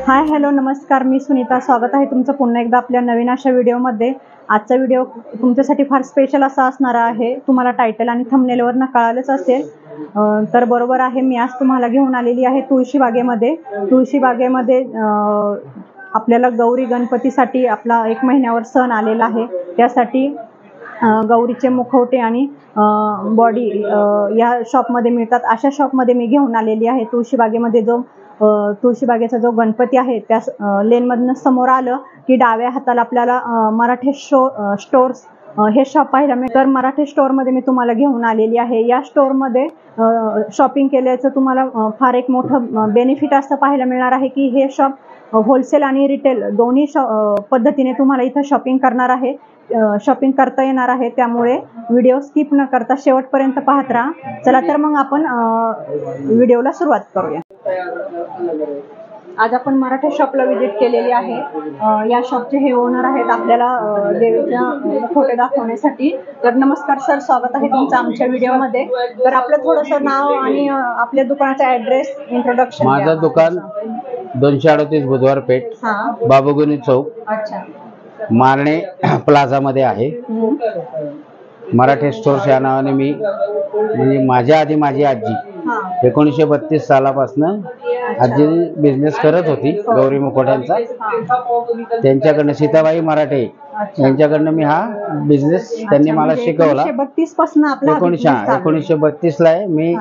Hi hello नमस्कार, मी सुनीता. स्वागत आहे तुमचं पुन्हा एकदा आपल्या नवीन अशा व्हिडिओमध्ये. आजचा व्हिडिओ तुमच्यासाठी फार स्पेशल असा असणार आहे. तुम्हाला टायटल आणि थंबनेलवरनं कळालंच असेल. तर बरोबर आहे, मी आज तुम्हाला घेऊन आलेली आहे तुळशीबागेमध्ये. तुळशीबागेमध्ये आपल्याला गौरी गणपतीसाठी आपला 1 महिन्यावर सण आलेला आहे. त्यासाठी गौरीचे मुखवटे आणि बॉडी या शॉपमध्ये मिळतात. अशा शॉपमध्ये मी घेऊन आलेली आहे. तुळशीबागेमध्ये तुळशीबागेचा जो गणपती आहे त्या लेनमधनं समोर आलं की डाव्या हाताला आपल्याला मराठे स्टोर्स हे शॉप पाहायला मिळतं. तर मराठे स्टोअरमध्ये मी तुम्हाला घेऊन आलेली आहे. या स्टोअरमध्ये शॉपिंग केल्याचं तुम्हाला फार एक मोठं बेनिफिट असं पाहायला मिळणार आहे की हे शॉप होलसेल आणि रिटेल दोन्ही पद्धतीने तुम्हाला इथं शॉपिंग करता येणार आहे. त्यामुळे व्हिडिओ स्किप न करता शेवटपर्यंत पाहत राहा. चला तर मग आपण व्हिडिओला सुरुवात करूया. आज आपण मराठा शॉपला व्हिजिट केलेली आहे. या शॉपचे हे ओनर आहेत आपल्याला देवीच्या मुखवटे दाखवण्यासाठी. तर नमस्कार सर, स्वागत आहे तुमचं आमच्या व्हिडिओमध्ये. तर आपलं थोडंसं नाव आणि आपल्या दुकानाचा ॲड्रेस इंट्रोडक्शन. माझं दुकान 238 बुधवार पेठ, बाबुगुनी चौक, अच्छा, मारणे प्लाझा मध्ये आहे. मराठे स्टोर्स या नावाने मी म्हणजे माझ्या आधी माझी आजी 1932 सालापासून आजी बिझनेस करत होती गौरी मुखवट्यांचा. त्यांच्याकडनं सीताबाई मराठे यांच्याकडनं मी हा बिझनेस त्यांनी मला शिकवला. 1932 ला मी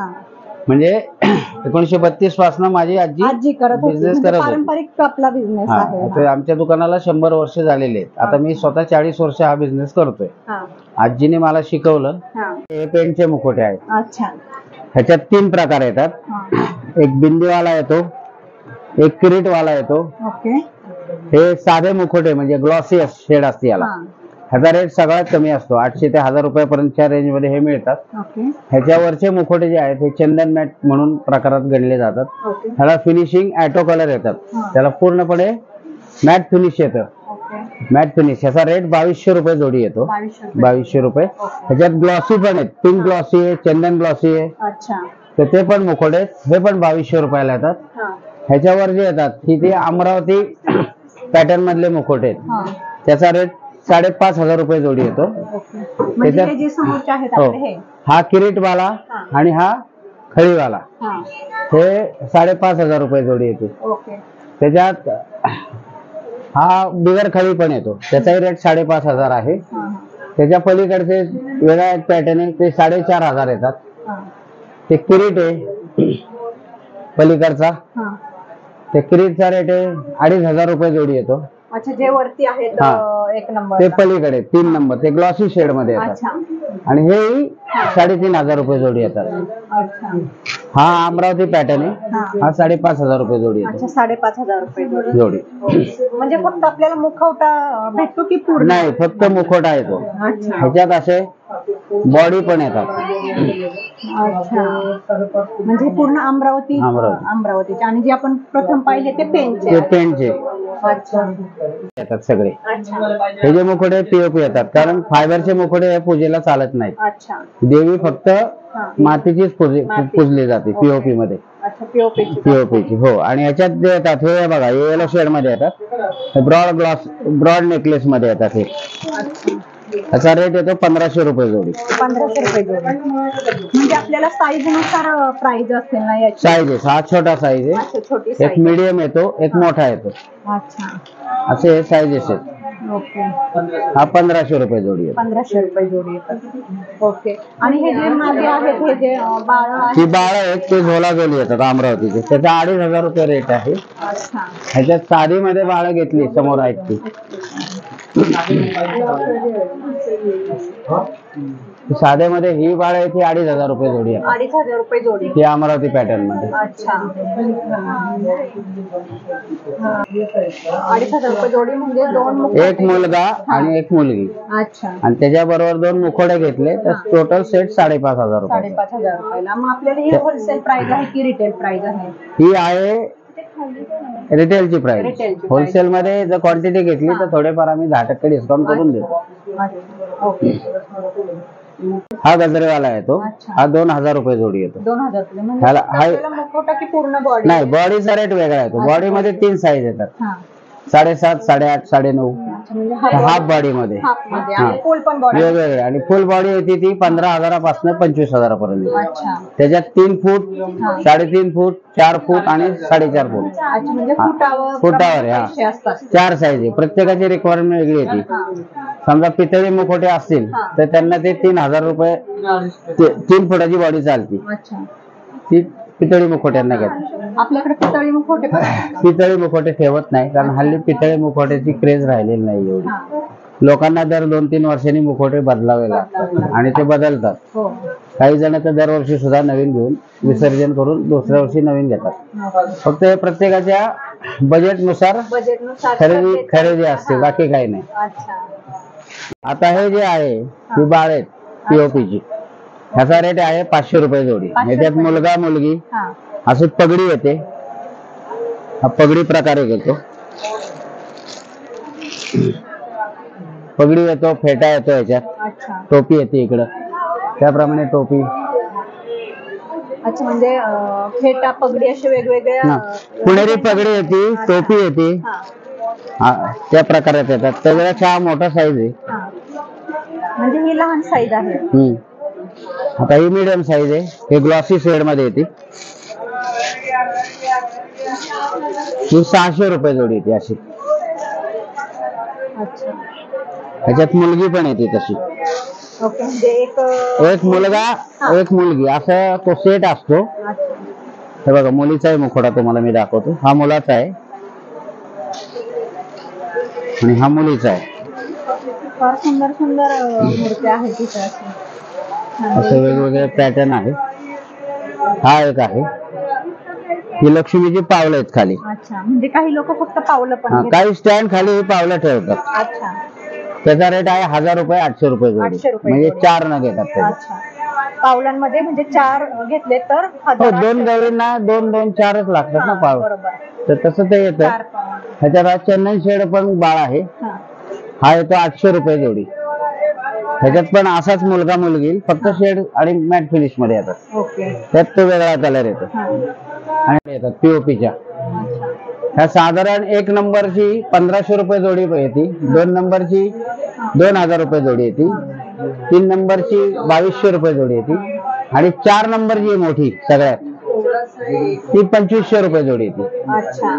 म्हणजे 1932 पासून माझी आजी बिझनेस करत होती. पारंपरिक आपला बिझनेस आहे. आमच्या दुकानाला 100 वर्ष झालेले आहेत. आता मी स्वतः 40 वर्ष हा बिझनेस करतोय. आजीने मला शिकवलं. हे पेंटचे मुखवटे आहेत. अच्छा, ह्याच्यात 3 प्रकार येतात. एक बिंदीवाला येतो, एक किरीटवाला येतो. हे साधे मुखवटे म्हणजे ग्लॉसी शेड असते याला. ह्याचा रेट सगळ्यात कमी असतो. 800 ते 1000 रुपयापर्यंतच्या रेंज मध्ये हे मिळतात. ह्याच्यावरचे मुखवटे जे आहेत हे चंदन मॅट म्हणून प्रकारात गणले जातात. ह्याला फिनिशिंग ॲटो कलर येतात. त्याला पूर्णपणे मॅट फिनिश येतं. मॅट फिनिश ह्याचा रेट 2200 रुपये जोडी येतो. 2200 रुपये. ह्याच्यात ग्लॉसी पण आहेत. पिंक ग्लॉसी आहे, चंदन ग्लॉसी आहे. तर ते पण मुखवटे हे पण 2200 रुपयाला येतात. ह्याच्यावर जे येतात की ते अमरावती पॅटर्न मधले मुखवटे आहेत. त्याचा रेट 5500 रुपये जोडी येतो. हा किरीटवाला आणि हा खळीवाला हे 5500 रुपये जोडी येते. त्याच्यात हा बिगर खळी पण येतो. त्याचाही रेट 5500 आहे. त्याच्या पलीकडचे वेगळा पॅटर्न आहे ते 4500 येतात. ते किरीट आहे पलीकडचा. ते किरीटचा रेट आहे 2500 रुपये जोडी येतो. अच्छा, जे वरती आहे 1 नंबर ते पलीकडे 3 नंबर ते ग्लॉसी शेड मध्ये येतात. आणि हे 3500 रुपये जोडी येतात. हा अमरावती पॅटर्न आहे. हा 5500 रुपये जोडी येतो. 5500 रुपये जोडी. म्हणजे फक्त आपल्याला मुखवटा भेटतो की पूर्ण? नाही, फक्त मुखवटा येतो. ह्याच्यात असे बॉडी पण येतात. अच्छा, म्हणजे पूर्ण अमरावतीचे. आणि जे आपण प्रथम पाहिले ते पेंटचे. अच्छा, येतात सगळे. हे जे मुखवटे पीओपी येतात, कारण फायबरचे मुखवटे हे पूजेला चालत नाहीत. देवी फक्त मातीचीच पूजली जाते पीओपी मध्ये. पीओपीची हो. आणि ह्याच्यात जे येतात हे बघा, हे येलो शेड मध्ये येतात. ब्रॉड नेकलेस मध्ये येतात. हे त्याचा रेट येतो 1500 रुपये जोडी. 1500 रुपये जोडी. म्हणजे आपल्याला साईज नुसार प्राइस असेल ना याची? साईज हा छोटा साईज आहे, एक मीडियम येतो, एक मोठा येतो. अच्छा, असे हे साईजेस आहेत. हा 1500 रुपये जोडी आहे. 1500 रुपये जोडी येतात. ओके. आणि हे जे मागे आहेत हे जे बाळ आहेत ते झोलाझोली येतात अमरावतीचे. त्याचा 2500 रुपये रेट आहे. ह्याच्यात साडीमध्ये बाळ घेतली समोर आहेत ती. साध्यामध्ये ही बाळ आहे ती 2500 रुपये जोडी आहे. 2500 रुपये जोडी. ती अमरावती पॅटर्न मध्ये. अच्छा, 2500 रुपये जोडी. म्हणजे 2 एक मुलगा आणि एक मुलगी. अच्छा. आणि त्याच्याबरोबर 2 मुखवटे घेतले तर टोटल सेट 5500 रुपये. 5500 रुपयाला. मग आपल्याला ही होलसेल प्राइस आहे की रिटेल प्राइस आहे? ही आहे रिटेलची प्राइस. होलसेल मध्ये जर क्वांटिटी घेतली तर थोडेफार आम्ही 10% डिस्काउंट करून देतो. हा गजरेवाला येतो, अच्छा. हा 2000 रुपये जोडी येतो. 2000 ह्याला हाय म्हणजे मुखवटा की पूर्ण बॉडी? नाही, बॉडीचा रेट वेगळा येतो. बॉडी मध्ये 3 साईज येतात, हा 7.5, 8.5, 9.5. अच्छा, म्हणजे हाफ बॉडी मध्ये हाफ मध्ये आणि फुल पण बॉडी? वेगवेगळे. आणि फुल बॉडी येते ती 15,000 पासून 25,000 पर्यंत. अच्छा त्याच्यात 3 फूट, 3.5 फूट, 4 फूट आणि 4.5 फूट. अच्छा, म्हणजे फुटावर फुटावर आहे, पैसे असतात. 4 साईज आहे. प्रत्येकाची रिक्वायरमेंट वेगळी येते. समजा पितळी मुखोटे असतील तर त्यांना ते 3,000 रुपये 3 फुटाची बॉडी चालते. अच्छा, ती पितळी मुखोट्यांना घेतात. आपल्याकडे पितळी मुखवटे पण आहेत का? पितळी मुखोटे ठेवत नाही, कारण हल्ली पितळी मुखोट्याची क्रेज राहिलेली नाही एवढी. हा. लोकांना दर 2-3 वर्षांनी मुखोटे बदलावे लागतात आणि ते बदलतात. हो. काही जण तर दरवर्षी सुद्धा नवीन घेऊन विसर्जन करून दुसऱ्या वर्षी नवीन घेतात. फक्त हे प्रत्येकाच्या बजेटनुसार बजेटनुसार खरेदी असते, बाकी काही नाही. अच्छा. आता हे जे आहे ही बाळ आहेत पीओपीची, ह्याचा रेट आहे 500 रुपये जोडी. 500 ह्याच्यात मुलगा मुलगी हा. अशी पगडी येते, हा पगडी प्रकारे घेतो. पगडी येतो, फेटा येतो, ह्याच्यात अच्छा. टोपी येते इकडं, त्याप्रमाणे टोपी. अच्छा, म्हणजे फेटा पगडी असे वेगवेगळ्या पुणेरी पगडी येते, टोपी येते, हा. त्या प्रकारात येतात. त्याच्यापेक्षा हा मोठा साईज आहे. हा. म्हणजे ही लहान साईज आहे. आता ही मीडियम साईज आहे. हे ग्लॉसी शेड मध्ये येते, ही 600 रुपये जोडी येते अशी. अच्छा. ह्याच्यात मुलगी पण येते तशी. ओके, म्हणजे एक मुलगा एक मुलगी असं तो सेट असतो. अच्छा. हे बघा, मुलीचाही मुखोटा तुम्हाला मी दाखवतो. हा मुलाचा आहे आणि हा मुलीचा आहे. फार सुंदर सुंदर मूर्ती आहे तिथे. असे वेगवेगळे पॅटर्न आहे. हा एक आहे, ही लक्ष्मीची पावलं आहेत खाली. अच्छा, म्हणजे काही लोक फक्त पावलं पण घेतात. काही स्टँड खाली ही पावलं ठेवतात. अच्छा. त्याचा रेट आहे 1000 रुपये, 800 रुपये जोडी. 800 रुपये म्हणजे जोडी. 4 न घेतात ते. अच्छा, पावलांमध्ये म्हणजे 4 घेतले तर हो, 1000. 2 गौरींना 2-2, 4च लागतात ना पाव. बरोबर. तर तसं ते येतं. 4 पाव. ह्याच्यात चंदन शेड पण बाळ आहे, हा. हा येतो 800 रुपये जोडी. ह्याच्यात पण असाच मुलगा मुलगी, फक्त शेड आणि मॅट फिनिश मध्ये येतात. ओके. त्यात तो वेगळा कलर येतो. हा. आणि येतात पीओपीच्या. अच्छा. ह्या साधारण 1 नंबरची 1500 रुपये जोडी येते, 2 नंबरची 2000 रुपये जोडी येते, 3 नंबरची 2200 रुपये जोडी येते आणि 4 नंबरची मोठी सगळ्यात ती 2500 रुपये जोडी येते. अच्छा.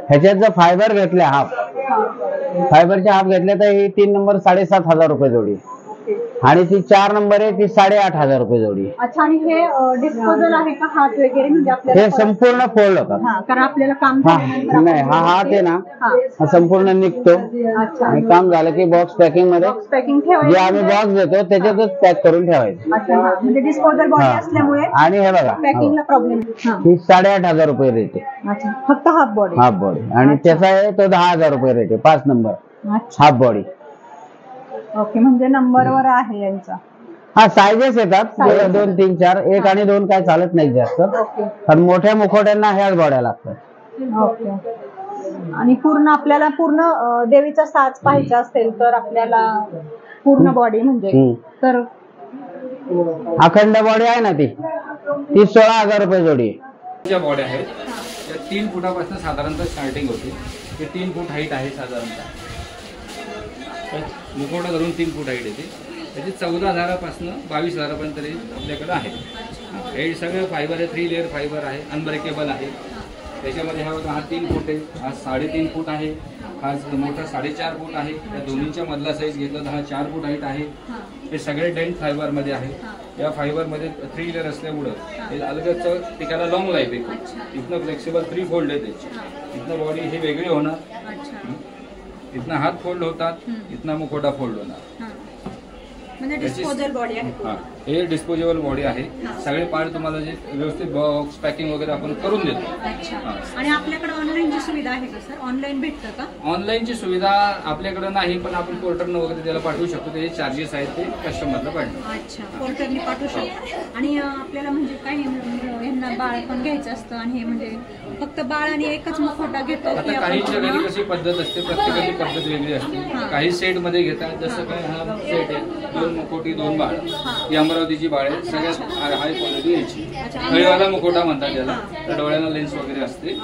ह्याच्यात जर फायबर घेतले हाफ, फायबरचे हाफ घेतले तर ही 3 नंबर 7500 रुपये जोडी आणि ती 4 नंबर आहे ती 8500 रुपये जोडी. अच्छा, आणि हे डिस्पोजल आहे का हात वगैरे? म्हणजे आपल्याला हे संपूर्ण फोल्ड होतात. हा, कारण आपल्याला काम हा झाल्यानंतर नाही, हा हात आहे ना, हा. हा संपूर्ण निघतो अच्छा. आणि काम झालं की बॉक्स पॅकिंग मध्ये बॉक्स पॅकिंग जे ठेवायचं. आम्ही बॉक्स देतो त्याच्यातच पॅक करून ठेवायचं. अच्छा, हा. म्हणजे डिस्पोजल बॉडी हा. असल्यामुळे आणि हे बघा, पॅकिंगला प्रॉब्लेम. ही 8500 रुपये रेट आहे, अच्छा, फक्त हाफ बॉडी. Half body. आणि त्याचा आहे तो 10,000 रुपये रेट आहे, 5 नंबर अच्छा. Half body. ओके, म्हणजे नंबरवर आहे यांचा. हा साईजेस येतात 2, 3, 4. 1 आणि 2 काय चालत नाही जास्त, ओके. पण मोठ्या मुखवट्यांना ह्याच बॉड्या लागतात. ओके. आणि पूर्ण आपल्याला पूर्ण देवीचा साज पाहायचा असेल तर आपल्याला पूर्ण बॉडी म्हणजे तर अखंड बॉडी आहे ना ती 16,000 रुपये जोडी आहे. ज्या बॉड्या आहेत त्या 3 फुटापासून साधारणतः स्टार्टिंग होते. ते 3 फूट हाईट आहे साधारणतः. मुखवटा धरून 3 फूट हाईट येते. त्याची 14,000पासून 22,000पर्यंत रेंज आपल्याकडे आहे. हे सगळं फायबर आहे, 3 लेअर फायबर आहे, अनब्रेकेबल आहे. त्याच्यामध्ये हा 3 फूट आहे, हा 3.5 फूट आहे, हा मोठा 4.5 फूट आहे. त्या दोन्हीच्या मधला साईज घेतला तर हा 4 फूट हाईट आहे. हे सगळे डेंट फायबरमध्ये आहे. या फायबरमध्ये 3 लेअर असल्यामुळं हे अलगदचं टिकायला लॉंग लाईफ आहे. इथनं फ्लेक्सिबल 3 फोल्ड आहे त्याची. इथनं बॉडी ही वेगळी होणार, इथनं हात फोल्ड होतात, इथनं मुखवटा फोल्ड होणार. म्हणजे डिस्पोजल बॉडी आहे. हे डिस्पोजेबल बॉडी आहे. सगळे पार्ट तुम्हाला जे व्यवस्थित बॉक्स पॅकिंग वगैरे आपण करून देतो. अच्छा. आणि आपल्याकडे ऑनलाईनची सुविधा आहे का सर? ऑनलाईन भेटतं का? ऑनलाईनची सुविधा आपल्याकडे नाही, पण आपण पोर्टरनं वगैरे त्याला पाठवू शकतो. त्याचे चार्जेस आहेत ते कस्टमरला पाठवू. अच्छा, पोर्टरने पाठवू शकतो. आणि आपल्याला म्हणजे काही यांना बाळ पण घ्यायचं असतं आणि हे म्हणजे फक्त बाळ आणि एकच मुखवटा घेतो. आता काहींच्या घरी कशी पद्धत असते, प्रत्येकाची पद्धत वेगळी असते. काही सेट मध्ये घेतात, जसं काय हा सेट आहे, 2 मुखोटी 2 बाळ. ही अमरावतीची बाळ आहे, सगळ्यात हाय क्वालिटी याची. खळीवाला मुखोटा म्हणतात त्याला. त्या डोळ्याला लेन्स वगैरे असते.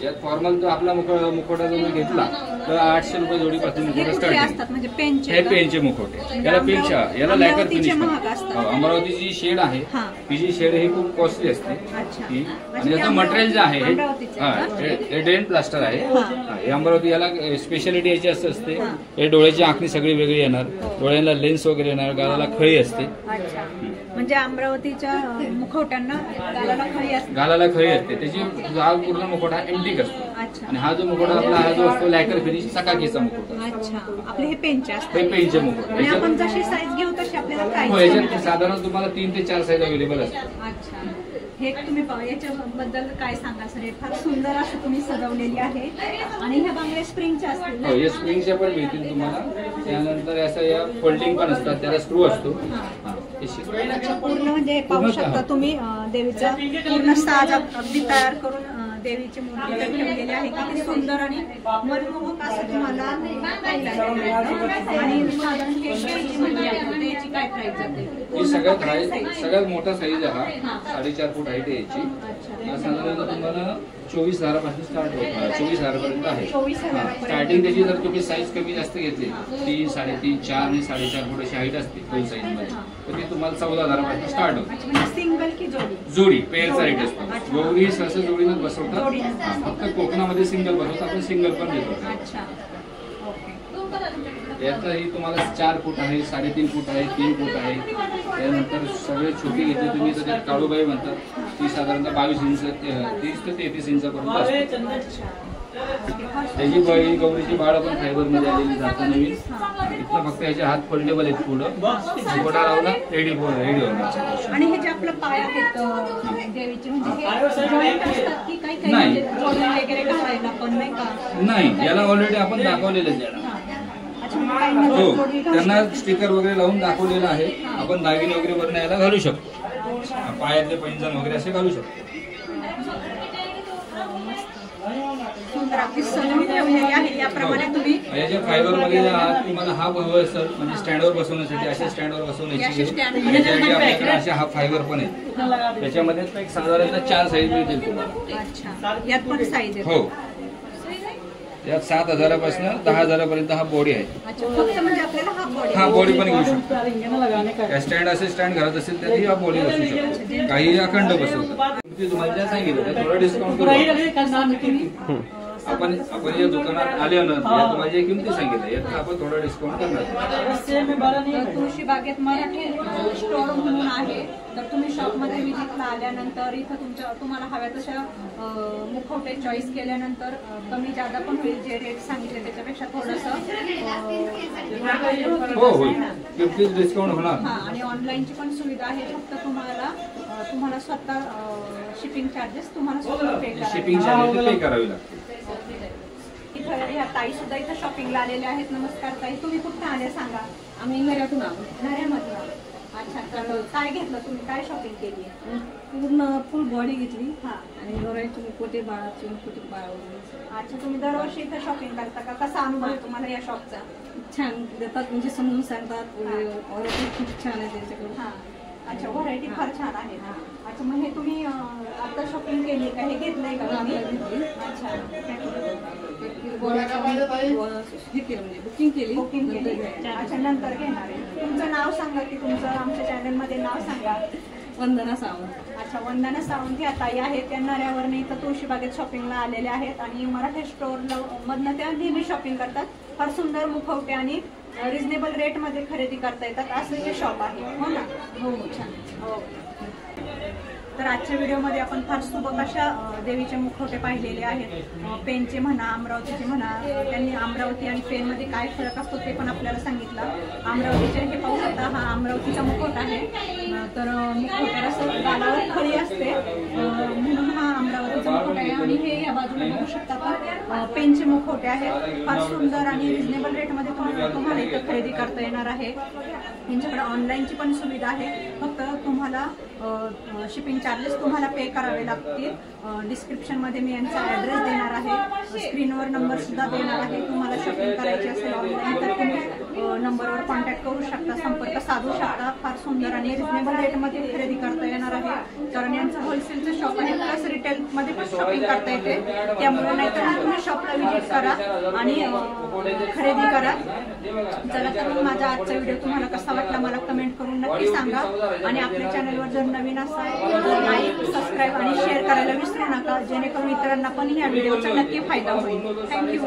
यात फॉर्मल जो आपला मुखोटा जर घेतला तर 800 रुपये जोडीपासून मुखोटा स्टार्ट आहे. म्हणजे हे पेनचे मुखोटे, याला पेनच्या, याला लॅकर फिनिश. अमरावतीची शेड आहे, ही जी शेड ही खूप कॉस्टली असते. आणि याचं मटेरियल जे आहे हे डेन प्लास्टर आहे. हे अमरावती, याला स्पेशालिटी याची असं असते, हे डोळ्याची आखणी सगळी वेगळी येणार, डोळ्याला लेन्स वगैरे येणार, गालाला खळी असते. म्हणजे अमरावतीच्या मुखवट्यांना गालाला खळी असते. त्याची जाग पूर्ण मुखवटा एम्प्टी असतो. आणि हा जो मुखवटा आपला हा जो असतो लॅकर फिनिश चकाकीचा मुखवटा. अच्छा, आपले हे पेनचे असतात. हे पेनचे मुखवटे. आपण जशी साईज घेऊ तशी आपल्याला प्राइस. हो, याच्यात साधारण तुम्हाला 3 ते 4 साईज अवेलेबल असतात. अच्छा. हे तुम्ही याच्याबद्दल काय सांगा सर? फार सुंदर असं तुम्ही सजवलेली आहे. आणि ह्या बांगड्या स्प्रिंगच्या असतील. हो, या स्प्रिंगच्या पण मिळतील तुम्हाला. त्यानंतर असं या फोल्डिंग पण असतात, त्याला स्क्रू असतो. पूर्ण म्हणजे पाहू शकता तुम्ही देवीचा पूर्ण साज अगदी तयार करून देवीची मूर्ती ठेवलेली आहे. किती सुंदर आणि मनमोहक असं तुम्हाला. आणि साधारण त्याची काय प्राइस जाते? ही सगळ्यात मोठा साईज आहे हा. 3.5 फूट हाईट आहे याची. साधारण तुम्हाला 24,000 स्टार्ट होतो. 24,000 आहे स्टार्टिंग. त्याची जर तुम्ही साईज कमी जास्त घेतली, 3, 3.5, 4 आणि 4.5 फूट अशी हाईट असते फुल साईज मध्ये, तर ती तुम्हाला 14,000 स्टार्ट होतो. सिंगल की जोडी पेअरचा रेट असतो. गौरी सहसा जोडीनं बसवतात. फक्त कोकणामध्ये सिंगल बसवतात, आपण सिंगल पण देतो. याचा ही तुम्हाला 4 फूट आहे, 3.5 फूट आहे, 3 फूट आहे. त्यानंतर सगळे छोटी घेतली तुम्ही तर काळूबाई म्हणतात, ती साधारणतः 22 इंच 30 ते 33 इंचापर्यंत असते. त्याची गौरीची बाळ पण फायबर मध्ये आलेली जातं नवीन. इथलं फक्त याचे हात फोल्डेबल आहेत. पुढं मुखवटा लावला रेडी होणार. आणि हे जे आपलं पाय आहेत देवीचे म्हणजे नाही वगैरे घालायला पण नाही का? नाही, याला ऑलरेडी आपण दाखवलेलं आहे. हो, त्यांना स्टिकर वगैरे लावून दाखवलेलं आहे. आपण दागिने वगैरे वरनं याला घालू शकतो. पायातले पैंजण वगैरे असे घालू शकतो. याप्रमाणे तुम्ही याच्या फायबर मध्ये तुम्हाला हा सर म्हणजे स्टँडवर बसवण्यासाठी अशा स्टँडवर बसवण्याची आपल्याकडे असे हा फायबर पण आहे. त्याच्यामध्ये एक साधारणतः 4 साईज मिळतील तुम्हाला. यात पण साईज आहे. हो, यात 7,000 पासून 10,000 पर्यंत हा बॉडी आहे. फक्त म्हणजे आपल्याला हा बॉडी पण घेऊ शकतो. स्टँड असे स्टँड घरात असेल तरी हा बॉडी बसू शकतो. काही अखंड बसवतात. तुम्हाला ज्या सांगितलं थोडं डिस्काउंट करू. आपण या दुकानात आले ना, तुम्हाला जे किमती सांगितलं यात आपण थोडं डिस्काउंट करणार. तुळशी बागेत मराठी स्टोर म्हणून आहे, तर तुम्ही शॉपमध्ये व्हिजिटला आल्यानंतर इथं तुम्हाला हव्या तशा मुखवटे चॉईस केल्यानंतर कमी जादा पण होईल. जे रेट सांगितले त्याच्यापेक्षा थोडंसं हो होईल, किमतीत डिस्काउंट होणार. आणि ऑनलाईनची पण सुविधा आहे. फक्त तुम्हाला स्वतः शिपिंग चार्जेस शिपिंग चार्जेस पे करावी लागते. ह्या ताई सुद्धा इथं शॉपिंगला आलेल्या आहेत. नमस्कार ताई, तुम्ही कुठं आले सांगा? आम्ही नऱ्यातून आलो. नऱ्यामधून. अच्छा, तर काय घेतलं तुम्ही? काय शॉपिंग केली? पूर्ण फुल बॉडी घेतली आणि दोरायची मुखवटे बाळाची मुखवटे बाळा. अच्छा, तुम्ही दरवर्षी इथं शॉपिंग करता का? कसा अनुभव आहे तुम्हाला या शॉपचा? छान देतात, म्हणजे समजून सांगतात. व्हरायटी खूप छान आहे त्यांच्याकडून. अच्छा, व्हरायटी फार छान आहे. अच्छा, मग हे तुम्ही आता शॉपिंग केली का? हे घेतलंय का तुम्ही? अच्छा, बुकिंग केली. अच्छा, नंतर घेणार आहे. तुमचं नाव सांगा की तुमचं आमच्या चॅनलमध्ये नाव सांगा. वंदना सावंत. अच्छा, वंदना सावंत ह्या ताई आहेत. त्या नऱ्यावरनं इथं तुळशीबागेत शॉपिंगला आलेल्या आहेत आणि मराठी स्टोर मधनं त्या नेहमी शॉपिंग करतात. फार सुंदर मुखवटे आणि रिजनेबल रेटमध्ये खरेदी करता येतात असं हे शॉप आहे. हो ना? हो, छान. हो. तर आजच्या व्हिडिओमध्ये आपण फार सुबक अशा देवीचे मुखवटे पाहिलेले आहेत. पेनचे म्हणा, अमरावतीचे म्हणा. त्यांनी अमरावती आणि पेनमध्ये काय फरक असतो ते पण आपल्याला सांगितलं. अमरावतीचे हे पाहू शकता, हा अमरावतीचा मुखवटा आहे. तर मुखवट्याला असं गालावर खळी असते म्हणून हा अमरावतीचा मुखवटा आहे. आणि हे या बाजूला बघू शकता आपण पेनचे मुखवटे आहेत. फार सुंदर आणि रिजनेबल रेटमध्ये तुम्हाला इथं खरेदी करता येणार आहे. यांच्याकडे ऑनलाईनची पण सुविधा आहे. फक्त तुम्हाला शिपिंग चार्जेस तुम्हाला पे करावे लागतील. डिस्क्रिप्शनमध्ये मी यांचा ॲड्रेस देणार आहे, स्क्रीनवर नंबर सुद्धा देणार आहे. तुम्हाला शॉपिंग करायची असेल ऑनलाईन तर तुम्ही नंबरवर कॉन्टॅक्ट करू शकता, संपर्क साधू शकता. फार सुंदर आणि रिजनेबल रेटमध्ये खरेदी करता येणार आहे. कारण यांचं होलसेलचं शॉप आहे प्लस रिटेलमध्ये पण शॉपिंग करता येते. त्यामुळे नाहीतर तुम्ही शॉपला व्हिजिट करा आणि खरेदी करा. चला तर मग माझा आजचा व्हिडिओ तुम्हाला कसा वाटला मला कमेंट करून नक्की सांगा. आणि आपल्या चॅनलवर जर नवीन असाल तर लाईक, सबस्क्राईब आणि शेअर करायला विसरू नका, जेणेकरून इतरांना पण या व्हिडिओचा नक्की फायदा होईल. थँक्यू.